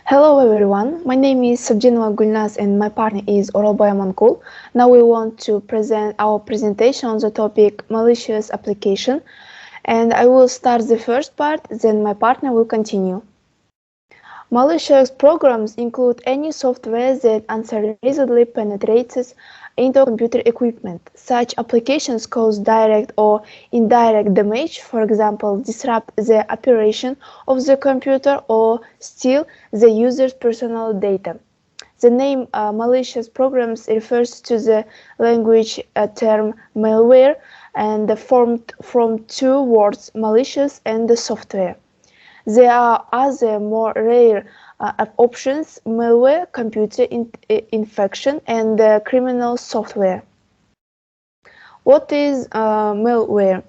Hello everyone, my name is Sabdenova Gulnaz and my partner is Oralbay Amankul. Now we want to present our presentation on the topic malicious application, and I will start the first part, then my partner will continue. Malicious programs include any software that unsuccessfully penetrates into computer equipment. Such applications cause direct or indirect damage, for example, disrupt the operation of the computer or steal the user's personal data. The name malicious programs refers to the language term malware and formed from two words, malicious and software. There are other more rare options: malware, computer infection, and criminal software. What is malware?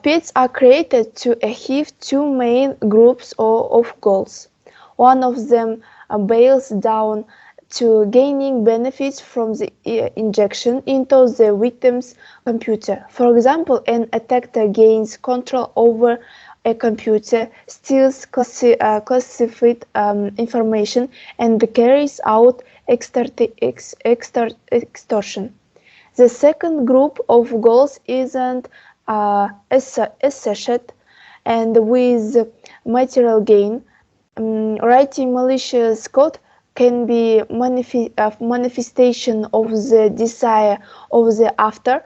Pits are created to achieve two main groups of goals. One of them boils down to gaining benefits from the injection into the victim's computer. For example, an attacker gains control over a computer, steals classified information, and carries out extortion. The second group of goals isn't associated and with material gain. Writing malicious code can be manifestation of the desire of the author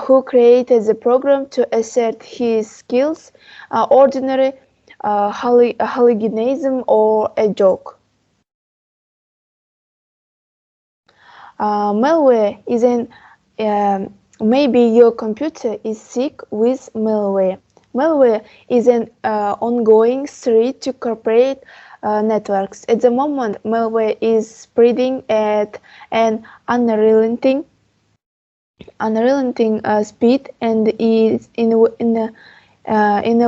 who created the program to assert his skills, ordinary hooliganism, or a joke. Malware is an maybe your computer is sick with malware. Malware is an ongoing threat to corporate networks. At the moment, malware is spreading at an unrelenting speed and is in a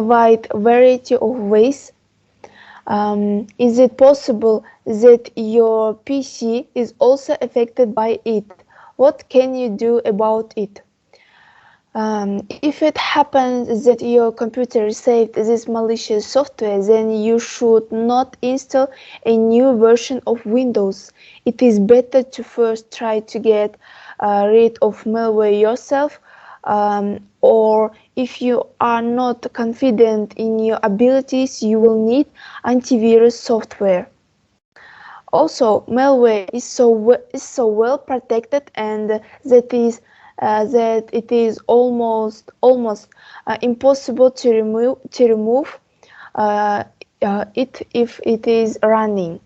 wide variety of ways. Is it possible that your PC is also affected by it? What can you do about it? If it happens that your computer received this malicious software, then you should not install a new version of Windows. It is better to first try to get rid of malware yourself, or if you are not confident in your abilities, you will need antivirus software. Also, malware is so well protected and that it is almost impossible to remove it if it is running.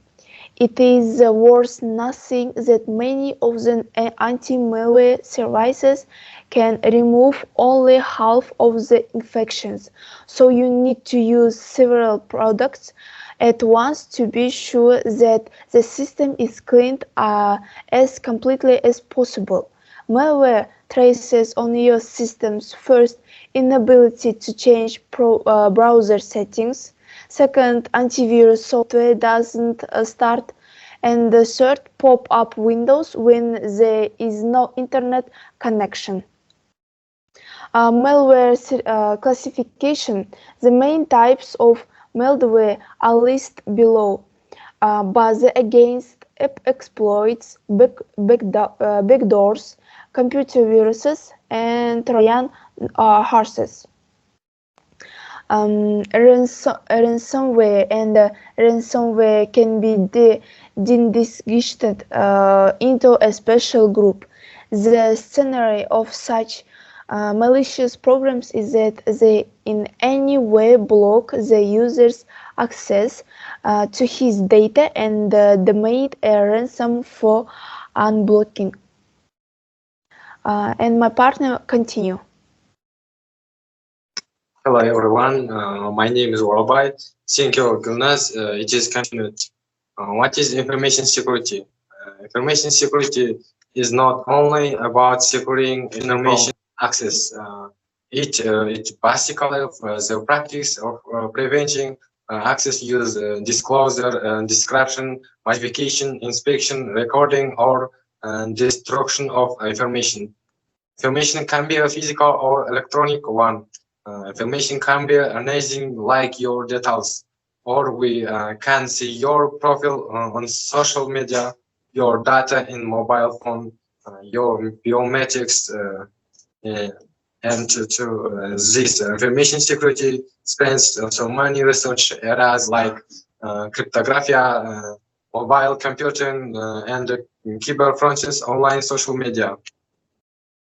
It is worth nothing that many of the anti-malware services can remove only half of the infections, so you need to use several products at once to be sure that the system is cleaned as completely as possible. Malware traces on your system's first inability to change browser settings. Second, antivirus software doesn't start, and the third, pop-up windows when there is no internet connection. Malware classification. The main types of malware are listed below. Buzzer against exploits, backdoors, computer viruses, and Trojan horses. Ransomware and ransomware can be distinguished into a special group. The scenario of such malicious programs is that they in any way block the user's access to his data and demand a ransom for unblocking. And my partner continue. Hello everyone, my name is Oralbay. Thank you, Gulnaz. It is continued. What is information security? Information security is not only about securing information access. It basically the practice of preventing access use, disclosure, description, modification, inspection, recording, or destruction of information. Information can be a physical or electronic one. Information can be anything like your details, or we can see your profile on social media, your data in mobile phone, your biometrics, uh, and to this information security spends so many research areas like cryptography, mobile computing, and cyber forensics, online social media.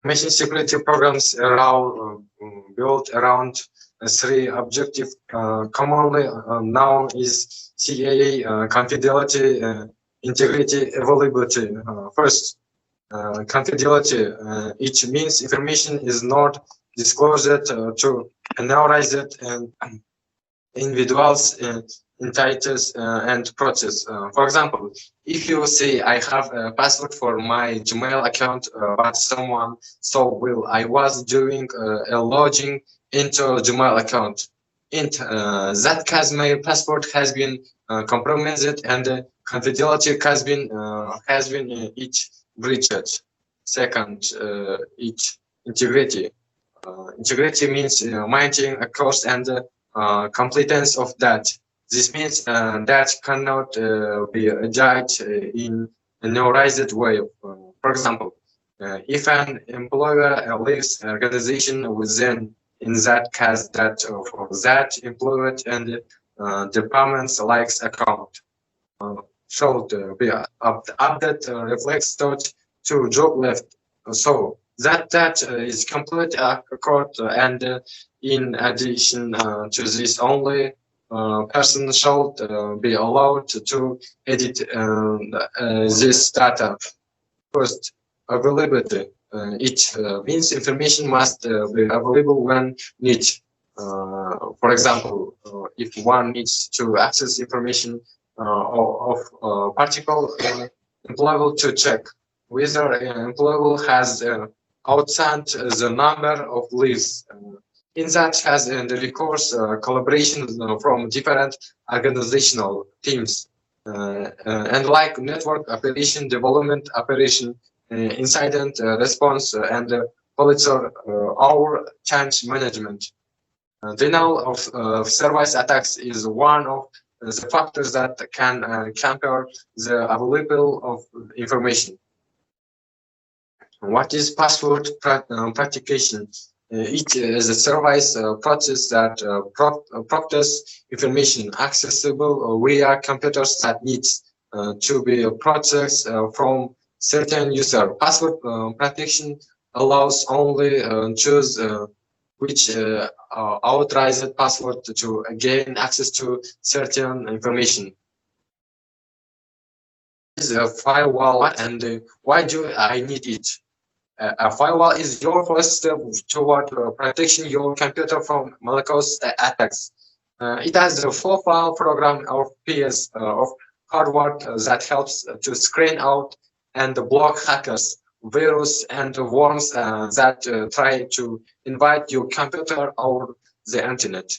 Information security programs built around three objectives, commonly known as CAA: confidentiality, integrity, availability. First, confidentiality, which means information is not disclosed to unauthorized and individuals, entities, and process. For example, if you say I have a password for my Gmail account, but someone saw while I was doing a logging into Gmail account, in that case my password has been compromised and confidentiality has been each breached. Second, each integrity. Integrity means maintaining a course and completeness of that. This means that cannot be judged in a neuralized way. For example, if an employer leaves an organization within, in that case, that for that employer and department's likes account should be update reflects thought to job left. So that is complete accord, and in addition to this, only person should be allowed to edit this data. First, availability. It means information must be available when needed. For example, if one needs to access information of particular employee to check whether an employee has outside the number of leaves. In that has the recourse collaboration from different organizational teams and like network operation, development operation, incident response, and culture or change management. Denial of service attacks is one of the factors that can counter the available of information. What is password practication? It is a service process that processes information accessible via computers that needs to be processed from certain user. Password protection allows only choose which authorized password to gain access to certain information. Is a firewall, and why do I need it? A firewall is your first step toward protecting your computer from malicious attacks. It has a full file program of PS of hardware that helps to screen out and block hackers, virus, and worms that try to invade your computer or the internet.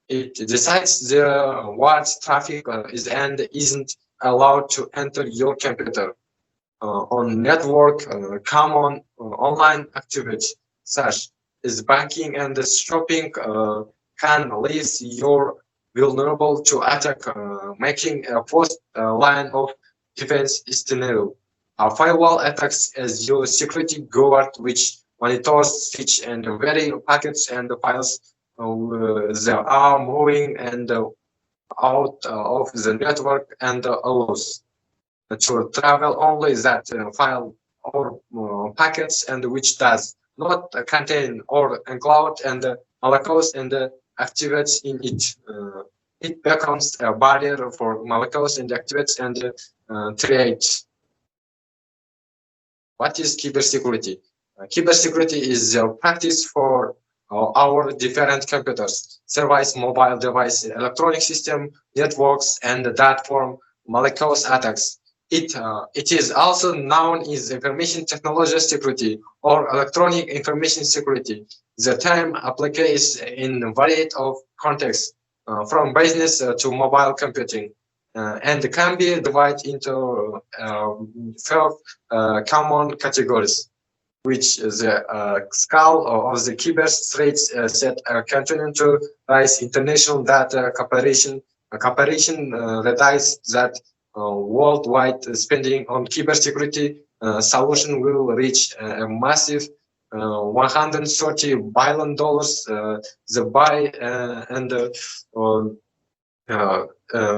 It decides what traffic is and isn't allowed to enter your computer. On network, common online activities such as banking and shopping can leave you vulnerable to attack, making a first line of defense essential. Firewall attacks as your security guard, which monitors switch and vary packets and files that are moving and out of the network and allows to travel only that file or packets and which does not contain or include and malicious and activities in it. It becomes a barrier for malicious and activities and threats. What is cybersecurity? Cybersecurity is a practice for our different computers, service, mobile device, electronic system, networks, and that form malicious attacks. It is also known as information technology security or electronic information security. The term applies in a variety of contexts, from business to mobile computing, and can be divided into 5 common categories, which the scale of the cyber threats set continue to rise international data cooperation cooperation realized that worldwide spending on cybersecurity solution will reach a massive $130 billion. The buy and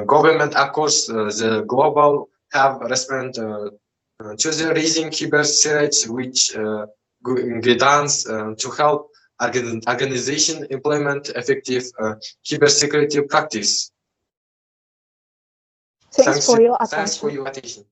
government across the global have responded to the rising cyber threats, which guidance to help organization implement effective cybersecurity practice. Thanks for your Thanks for attention. your attention.